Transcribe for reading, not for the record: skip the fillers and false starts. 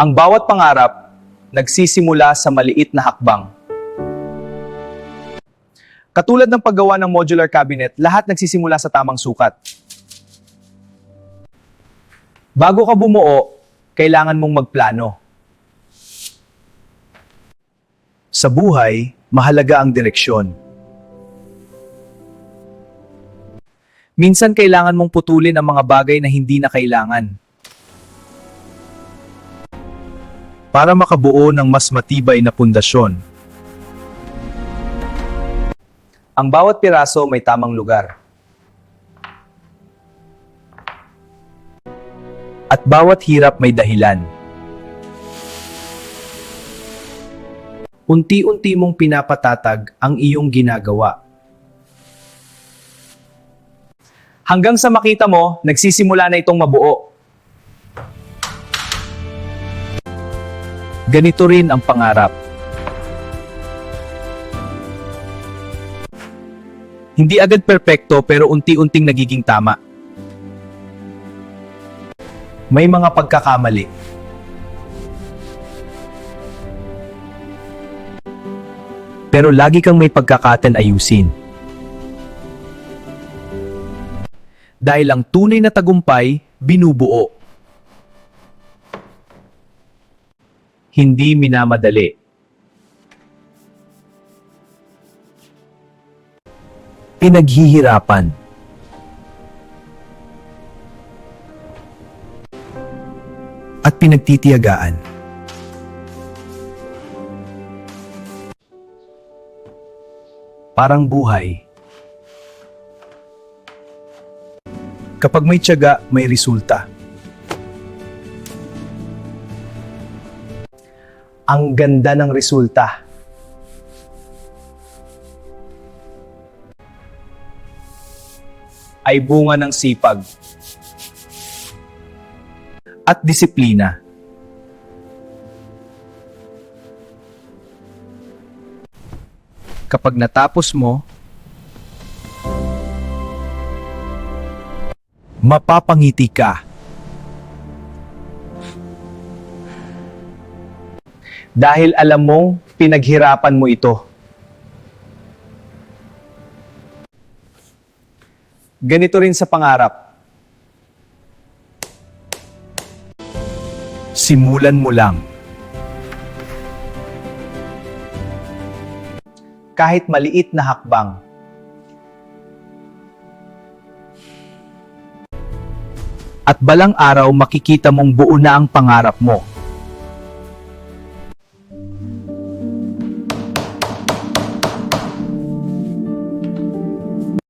Ang bawat pangarap, nagsisimula sa maliit na hakbang. Katulad ng paggawa ng modular cabinet, lahat nagsisimula sa tamang sukat. Bago ka bumuo, kailangan mong magplano. Sa buhay, mahalaga ang direksyon. Minsan kailangan mong putulin ang mga bagay na hindi na kailangan para makabuo ng mas matibay na pundasyon. Ang bawat piraso may tamang lugar. At bawat hirap may dahilan. Unti-unti mong pinapatatag ang iyong ginagawa. Hanggang sa makita mo, nagsisimula na itong mabuo. Ganito rin ang pangarap. Hindi agad perpekto pero unti-unting nagiging tama. May mga pagkakamali. Pero lagi kang may pagkakataon ayusin. Dahil ang tunay na tagumpay, binubuo. Hindi minamadali. Pinaghihirapan. At pinagtitiyagaan. Parang buhay. Kapag may tiyaga, may resulta. Ang ganda ng resulta. Ay bunga ng sipag at disiplina. Kapag natapos mo, mapapangiti ka. Dahil alam mong pinaghirapan mo ito. Ganito rin sa pangarap. Simulan mo lang. Kahit maliit na hakbang. At balang araw makikita mong buo na ang pangarap mo.